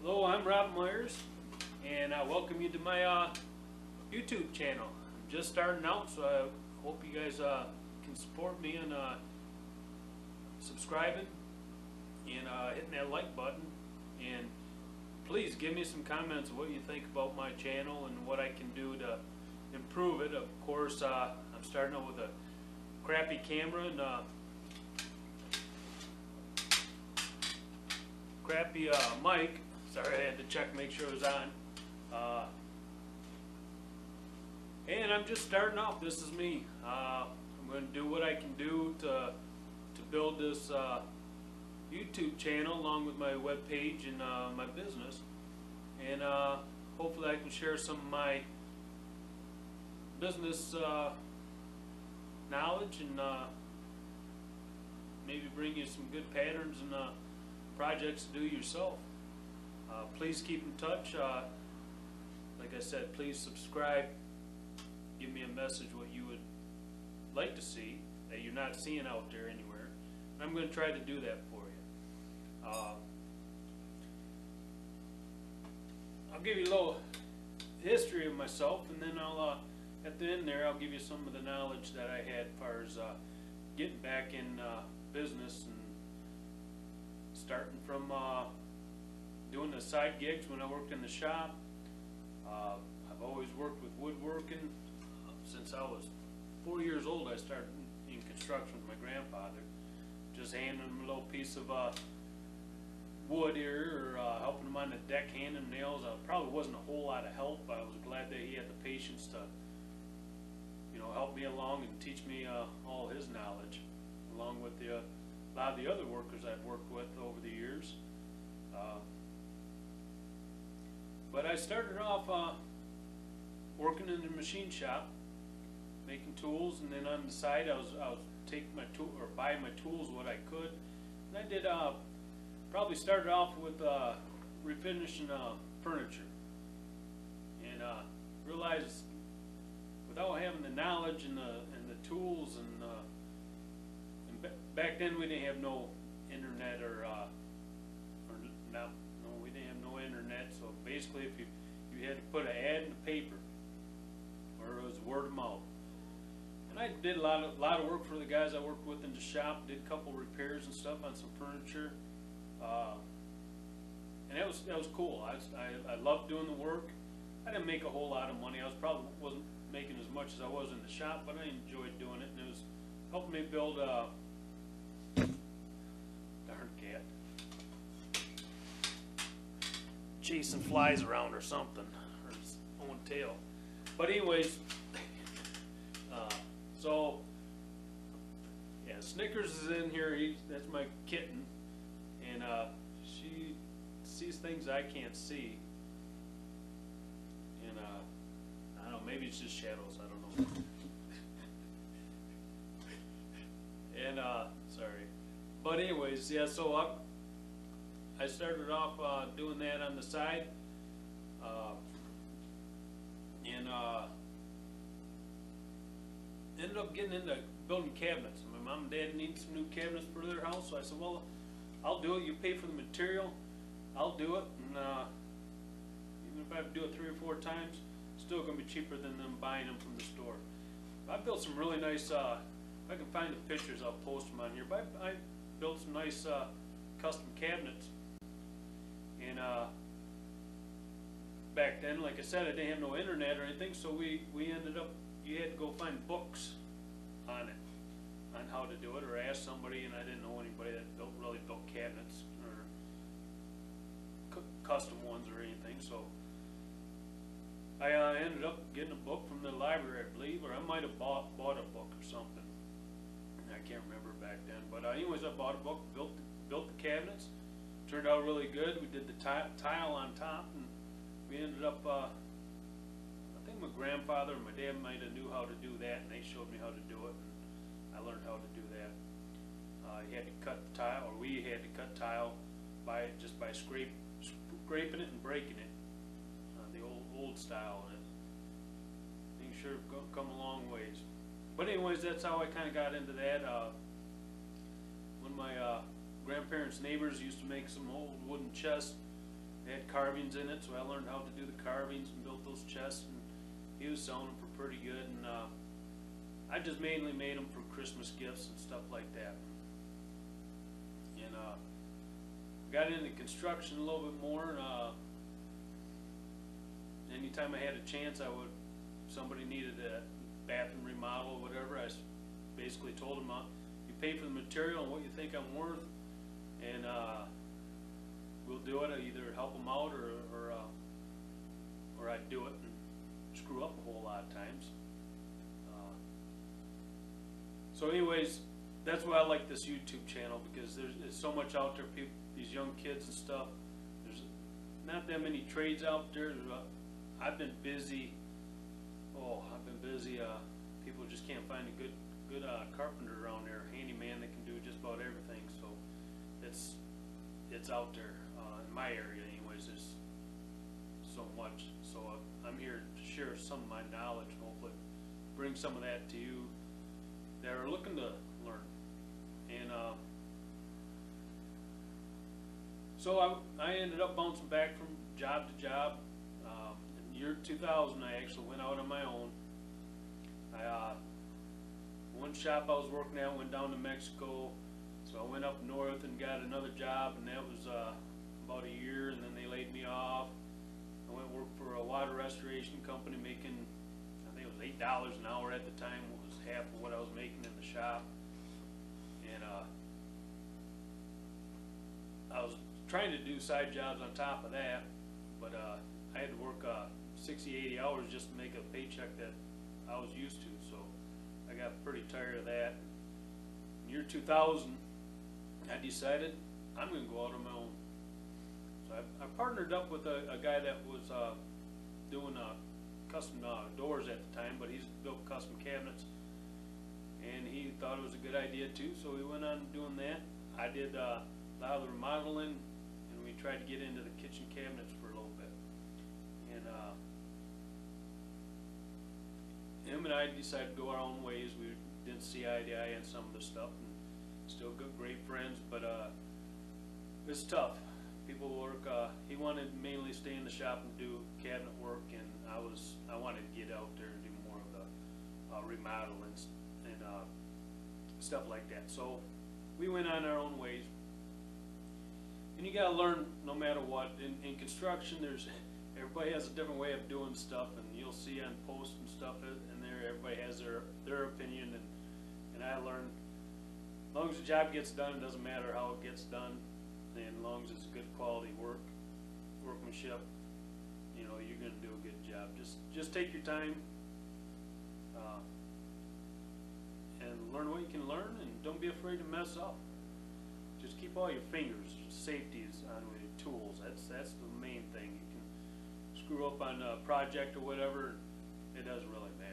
Hello, I'm Rob Myers, and I welcome you to my YouTube channel. I'm just starting out, so I hope you guys can support me in subscribing and hitting that like button. And please give me some comments of what you think about my channel and what I can do to improve it. Of course, I'm starting out with a crappy camera and crappy mic. Sorry, I had to check, make sure it was on. And I'm just starting off. This is me. I'm going to do what I can do to build this YouTube channel along with my web page and my business. And hopefully I can share some of my business knowledge and maybe bring you some good patterns and projects to do yourself. Please keep in touch. Like I said, please subscribe. Give me a message what you would like to see that you're not seeing out there anywhere. And I'm going to try to do that for you. I'll give you a little history of myself, and then I'll at the end there I'll give you some of the knowledge that I had as far as getting back in business and starting from doing the side gigs when I worked in the shop. I've always worked with woodworking. Since I was 4 years old, I started in construction with my grandfather, just handing him a little piece of wood here, or helping him on the deck, handing nails. Probably wasn't a whole lot of help, but I was glad that he had the patience to, help me along and teach me all his knowledge, along with a lot of the other workers I've worked with over the years. But I started off working in the machine shop, making tools, and then on the side I was taking my tool or buying my tools what I could. And I did probably started off with refinishing furniture, and realized without having the knowledge and the tools and back then we didn't have no internet we didn't have no internet. So basically, if you had to put an ad in the paper, or it was word of mouth. And I did a lot of work for the guys I worked with in the shop. Did a couple repairs and stuff on some furniture, and that was cool. I loved doing the work. I didn't make a whole lot of money. Wasn't making as much as I was in the shop, but I enjoyed doing it, and it was helping me build darn cat chasing flies around or something, or his own tail. But anyways, so yeah, Snickers is in here. That's my kitten, and she sees things I can't see, and I don't know, maybe it's just shadows, I don't know. And sorry, but anyways, yeah, so I started off doing that on the side, and ended up getting into building cabinets. My mom and dad needed some new cabinets for their house, so I said, well, I'll do it. You pay for the material, I'll do it, and even if I have to do it 3 or 4 times, it's still going to be cheaper than them buying them from the store. I built some really nice, if I can find the pictures, I'll post them on here, but I built some nice custom cabinets. And back then, like I said, I didn't have no internet or anything, so we ended up, you had to go find books on it, on how to do it, or ask somebody, and I didn't know anybody that really built cabinets or custom ones or anything, so I ended up getting a book from the library, I believe, or I might have bought a book or something. I can't remember back then, but anyways, I bought a book, built the cabinets. Turned out really good. We did the tile on top, and we ended up, I think my grandfather and my dad might have knew how to do that, and they showed me how to do it, and I learned how to do that. You had to cut the tile, or we had to cut tile just by scraping it and breaking it, the old style, and things sure have come a long ways. But anyways, that's how I kind of got into that. When my grandparents' neighbors used to make some old wooden chests. They It had carvings in it, so I learned how to do the carvings and built those chests, and he was selling them for pretty good. And I just mainly made them for Christmas gifts and stuff like that. And got into construction a little bit more, and anytime I had a chance, somebody needed a bathroom remodel or whatever, I basically told them, you pay for the material and what you think I'm worth, and we'll do it. I either help them out or I'd do it and screw up a whole lot of times. So anyways, that's why I like this YouTube channel, because there's so much out there. These young kids and stuff. There's not that many trades out there. I've been busy. People just can't find a good carpenter around there, handyman that can do just about everything. So it's out there in my area, anyways. There's so much. So I'm here to share some of my knowledge and hopefully bring some of that to you that are looking to learn. And so I ended up bouncing back from job to job. In the year 2000, I actually went out on my own. One shop I was working at went down to Mexico, so I went up north and got another job, and that was about a year, and then they laid me off. I went to work for a water restoration company, making, I think it was $8 an hour at the time. It was half of what I was making in the shop. And I was trying to do side jobs on top of that, but I had to work 60, 80 hours just to make a paycheck that I was used to, so I got pretty tired of that. In the year 2000, I decided I'm going to go out on my own. So I partnered up with a guy that was doing custom doors at the time, but he's built custom cabinets, and he thought it was a good idea too, so we went on doing that. I did a lot of the remodeling, and we tried to get into the kitchen cabinets for a little bit. And him and I decided to go our own ways. We didn't see eye to eye on some of the stuff, and still good, great friends, but it's tough. People work. He wanted to mainly stay in the shop and do cabinet work, and I wanted to get out there and do more of the remodeling and stuff like that. So we went on our own ways, and you got to learn no matter what. In construction, everybody has a different way of doing stuff, and you'll see on posts and stuff in there, everybody has their opinion, and I learned, as long as the job gets done, it doesn't matter how it gets done, and as long as it's good quality workmanship, you know, you're going to do a good job. Just take your time and learn what you can learn, and don't be afraid to mess up. Just keep all your fingers. Safety is on with your tools. That's the main thing. You can screw up on a project or whatever, it doesn't really matter.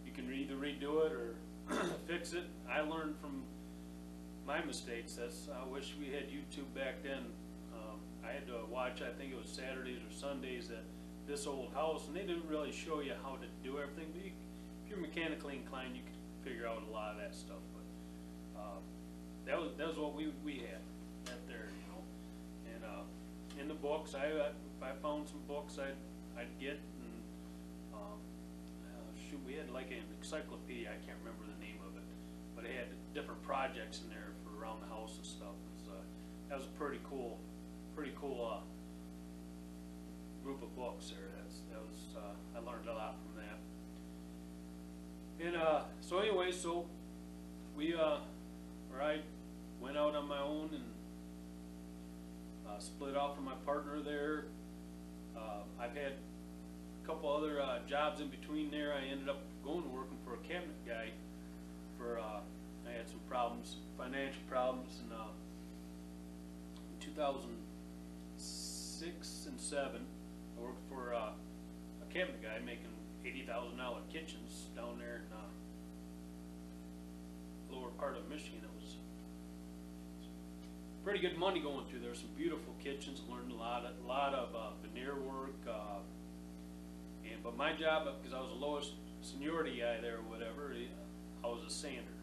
You can either redo it or fix it. I learned from my mistakes. I wish we had YouTube back then. I had to watch, I think it was Saturdays or Sundays, at this old house, and they didn't really show you how to do everything. But if you're mechanically inclined, you could figure out a lot of that stuff. But that was what we had out there, you know. And in the books, if I found some books, I'd get, and shoot, we had like an encyclopedia. I can't remember the name of it, but it had different projects in there for around the house and stuff. That was a pretty cool group of books there. I learned a lot from that. And so anyway, I went out on my own and split off from my partner there. I've had a couple other jobs in between there. I ended up going to working for a cabinet guy. I had some problems, financial problems, and in 2006 and 7, I worked for a cabinet guy making $80,000 kitchens down there in the lower part of Michigan. It was pretty good money going through there. Some beautiful kitchens. Learned a lot of veneer work. But my job, because I was the lowest seniority guy there or whatever, I was a sander.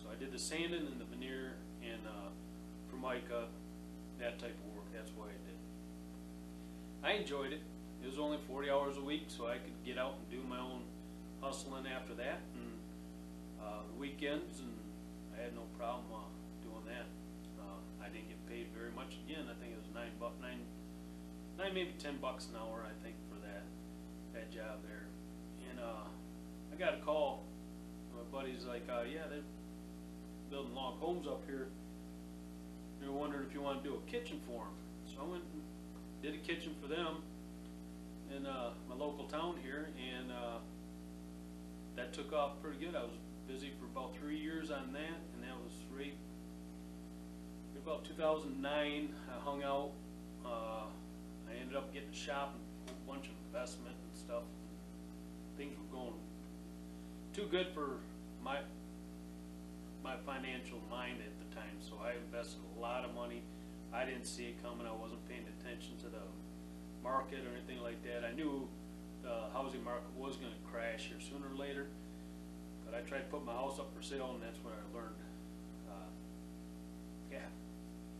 So I did the sanding and the veneer and Formica. that type of work. That's why I did. I enjoyed it. It was only 40 hours a week, so I could get out and do my own hustling after that, and the weekends, and I had no problem doing that. I didn't get paid very much again. I think it was nine, maybe $10 an hour, I think, for that job there. And I got a call. My buddy's like, yeah, they're building log homes up here. They were wondering if you want to do a kitchen for them. So I went and did a kitchen for them in my local town here, and that took off pretty good. I was busy for about 3 years on that, and that was right about 2009. I hung out. I ended up getting a shop and a bunch of investment and stuff. Things were going too good for my financial mind at the time, so I invested a lot of money. I didn't see it coming. I wasn't paying attention to the market or anything like that. I knew the housing market was going to crash here sooner or later, but I tried to put my house up for sale, and that's when I learned, yeah,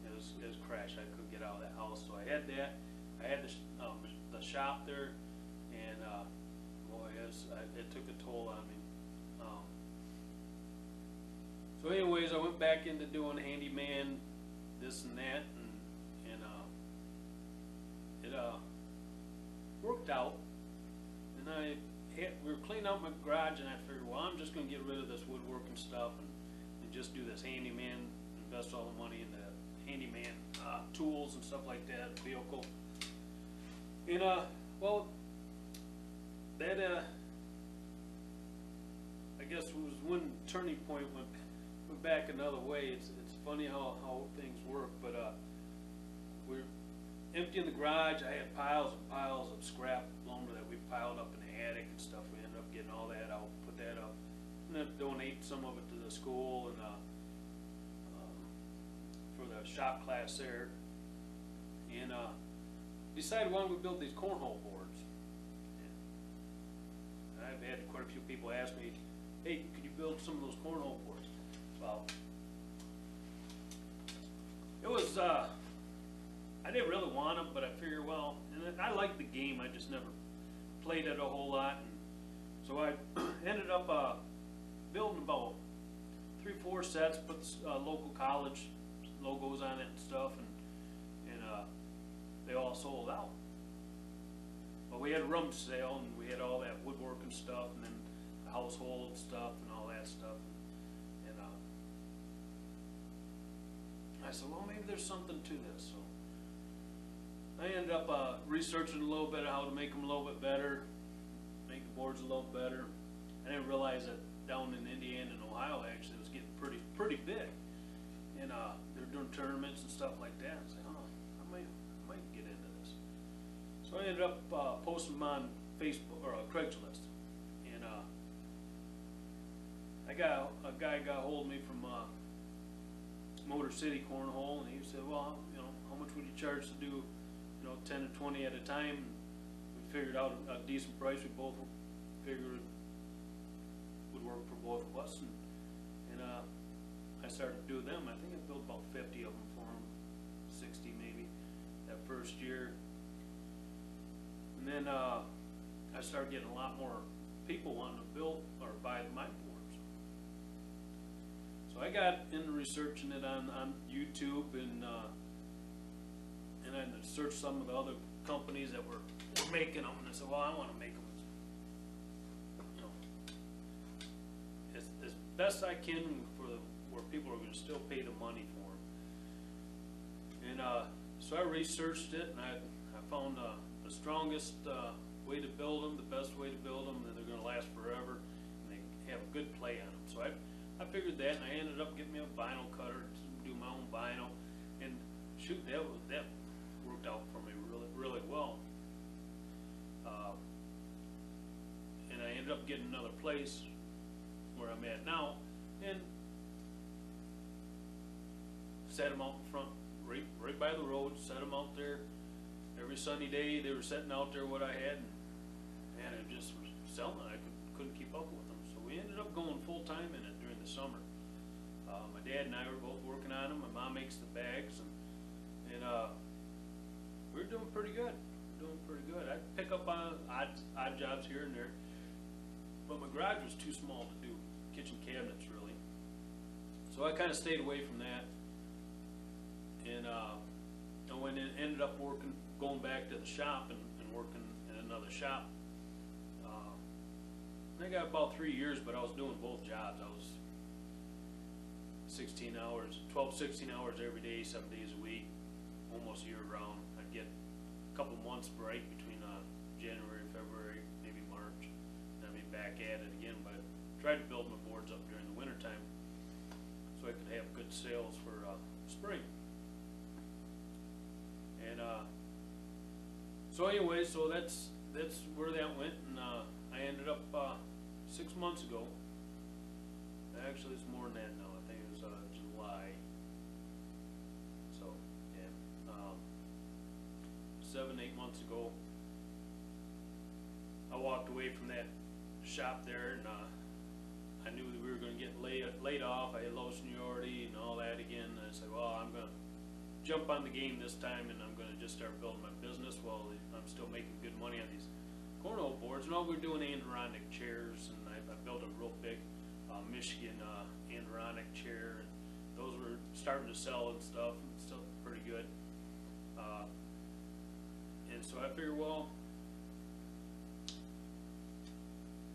it was crashed. I couldn't get out of that house, so I had that. I had the shop there, and boy, it took a toll on me. So anyways, I went back into doing handyman, this and that, and it worked out. And we were cleaning out my garage, and I figured, well, I'm just going to get rid of this woodworking stuff and just do this handyman, invest all the money in the handyman tools and stuff like that, vehicle. And well, that I guess was one turning point. Went back another way. It's funny how things work, but we're emptying the garage. I had piles and piles of scrap lumber that we piled up in the attic and stuff. We ended up getting all that out, put that up, and then donate some of it to the school and for the shop class there. And decided why don't we build these cornhole boards. And I've had quite a few people ask me, hey, could you build some of those cornhole boards? Well, it was, I didn't really want them, but I figured, well, and I liked the game, I just never played it a whole lot, and so I ended up building about 3-4 sets, put local college logos on it and stuff, and they all sold out. But we had a rummage sale, and we had all that woodworking stuff, and then the household stuff, and all that stuff. And I said, well, maybe there's something to this. So I ended up researching a little bit how to make them a little bit better, make the boards a little better. I didn't realize that down in Indiana and Ohio, actually, it was getting pretty big. And they're doing tournaments and stuff like that. I said, oh, I might get into this. So I ended up posting them on Facebook or Craigslist, and a guy got a hold of me from Motor City Cornhole, and he said, well, you know, how much would you charge to do, you know, 10 or 20 at a time? And we figured out a decent price. We both figured it would work for both of us, and I started to do them. I think I built about 50 of them for him, 60 maybe, that first year. And then I started getting a lot more people wanting to build or buy my boards. So I got into researching it on YouTube, and I searched some of the other companies that were making them, and I said, well, I want to make them, you know, as best I can for where people are going to still pay the money for them. And so I researched it, and I found the strongest way to build them, the best way to build them, that they're going to last forever, and they have a good play on them. So I figured that, and I ended up getting me a vinyl cutter to do my own vinyl, and shoot, that worked out for me really well. And I ended up getting another place where I'm at now, and set them out in front, right by the road, set them out there. Every sunny day they were setting out there what I had, and it just was selling. I couldn't keep up with them, so we ended up going full time in it during the summer. My dad and I were both working on them. My mom makes the bags, and odd jobs here and there. But my garage was too small to do kitchen cabinets really. So I kind of stayed away from that. And I went in, ended up going back to the shop and working in another shop. I got about 3 years, but I was doing both jobs. I was 16 hours, 12, 16 hours every day, 7 days a week, almost year round. I'd get a couple months break between January, February, maybe March, and I'd be back at it again. But I tried to build my boards up during the winter time so I could have good sales for spring. And so anyway, so that's where that went, and I ended up 6 months ago. Actually, it's more than that now. I think it was July. So yeah, 7, 8 months ago, I walked away from that shop there, and I knew that we were going to get laid off. I had low seniority and all that again. And I said, well, I'm going to jump on the game this time, and I'm going to just start building my business while I'm still making good money on these cornhole boards. And all we're doing Adirondack chairs, and I built a real big Michigan Adirondack chair, and those were starting to sell and stuff, and still pretty good. And so I figured, well,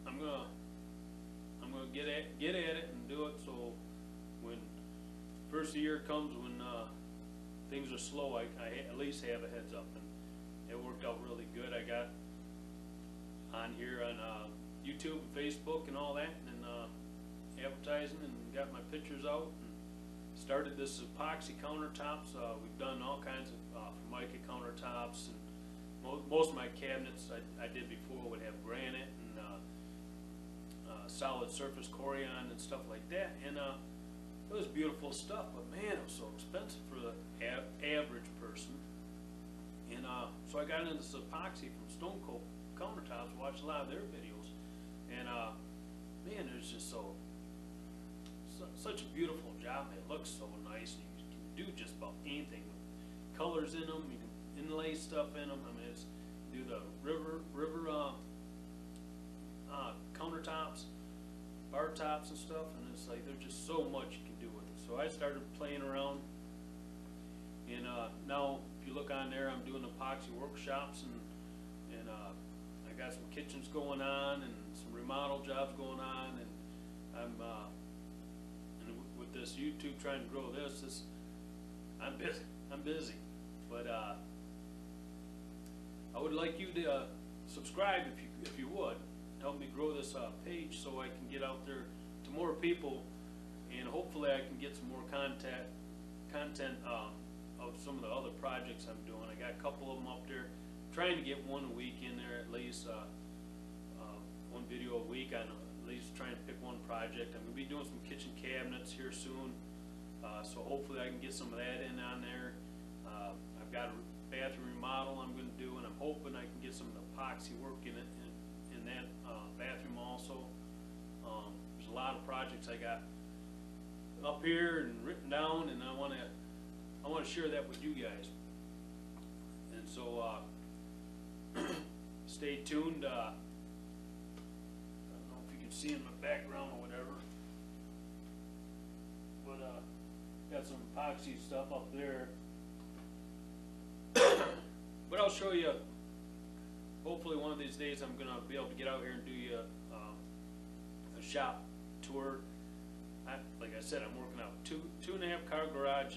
I'm gonna get at it and do it. So when first of the year comes, when things are slow, I at least have a heads up, and it worked out really good. I got on here on YouTube and Facebook and all that, and advertising, and got my pictures out, and started this epoxy countertops. We've done all kinds of Formica countertops, and most of my cabinets I did before would have granite and solid surface Corian and stuff like that, and it was beautiful stuff, but man, it was so expensive for the average person. And so I got into this epoxy from Stone Cold Countertops, watched a lot of their videos, and man, it was just such a beautiful job. It looks so nice. You can do just about anything with colors in them. You can inlay stuff in them. I mean, it's do the river countertops, bar tops and stuff, and it's like there's just so much you can do with it. So I started playing around, and now if you look on there, I'm doing Epoxy Workshops, and I got some kitchens going on and some remodel jobs going on, and I'm and with this YouTube trying to grow this I'm busy, but I would like you to subscribe if you would help me grow this page so I can get out there to more people, and hopefully I can get some more content of some of the other projects I'm doing. I got a couple of them up there, trying to get one a week in there at least, one video a week on at least trying to pick one project. I'm going to be doing some kitchen cabinets here soon, so hopefully I can get some of that in on there. I've got a bathroom remodel I'm going to do, and I'm hoping I can get some of the epoxy work in that bathroom also. There's a lot of projects I got up here and written down, and I want to share that with you guys. And so stay tuned. I don't know if you can see in my background or whatever, but got some epoxy stuff up there. But I'll show you. Hopefully one of these days I'm gonna be able to get out here and do you a shop tour. Like I said, I'm working out two and a half car garage,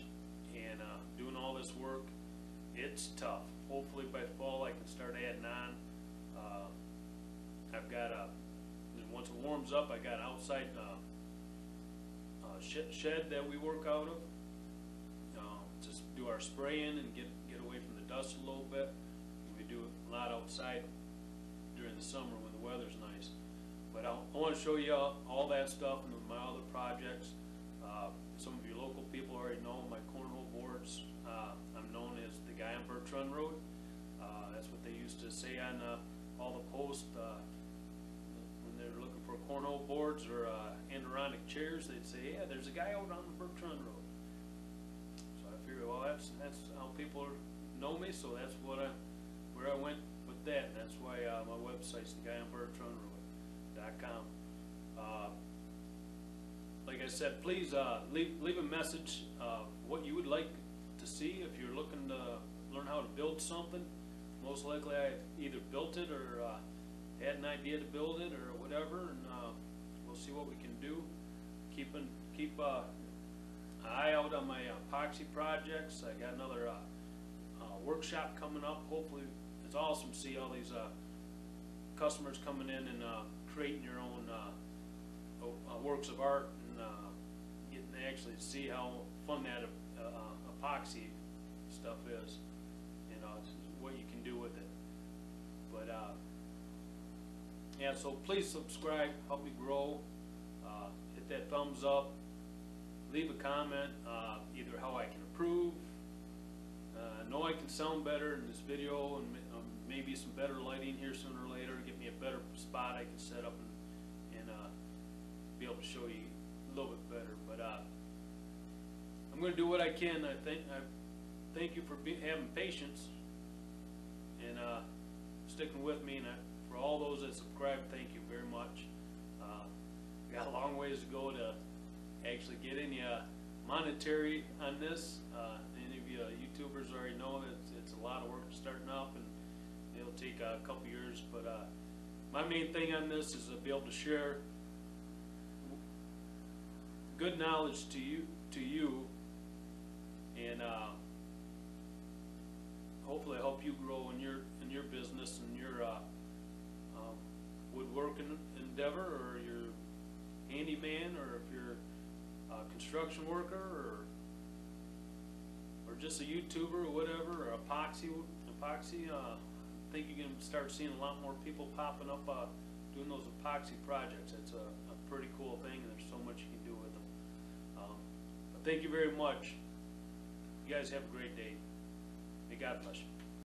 and doing all this work. It's tough. Hopefully by fall I can start adding on. I've got once it warms up, I got an outside shed that we work out of. Just do our spraying and get away from the dust a little bit. We do a lot outside during the summer when the weather's nice. But I want to show you all that stuff and my other projects. Some of you local people already know my cornhole boards. I'm known as the guy on Birch Run Road. That's what they used to say on all the posts when they're looking for cornhole boards or Adirondack chairs. They'd say, "Yeah, there's a guy out on the Birch Run Road." So I figured, well, that's how people know me. So that's where I went with with that, and that's why my website's theguyonbirchunderwood.com. Like I said, please leave a message what you would like to see if you're looking to learn how to build something. Most likely I either built it or had an idea to build it or whatever, and we'll see what we can do. Keep an eye out on my epoxy projects. I got another workshop coming up. Hopefully, it's awesome to see all these customers coming in and creating your own works of art, and getting to actually see how fun that epoxy stuff is, what you can do with it. But yeah, so please subscribe, help me grow, hit that thumbs up, leave a comment, either how I can improve. I know I can sound better in this video, and maybe some better lighting here sooner or later, get me a better spot I can set up and be able to show you a little bit better. But I'm going to do what I can. I thank you for having patience and sticking with me, and for all those that subscribe, thank you very much. We got a long ways to go to actually get any monetary on this. Any of you YouTubers already know that it's a lot of work starting up, and it'll take a couple years. But my main thing on this is to be able to share good knowledge to you, and hopefully help you grow in your business and your woodworking endeavor, or your handyman, or if you're a construction worker, or just a YouTuber or whatever, or epoxy. I think you can start seeing a lot more people popping up doing those epoxy projects. It's a pretty cool thing, and there's so much you can do with them. But thank you very much. You guys have a great day. May God bless you.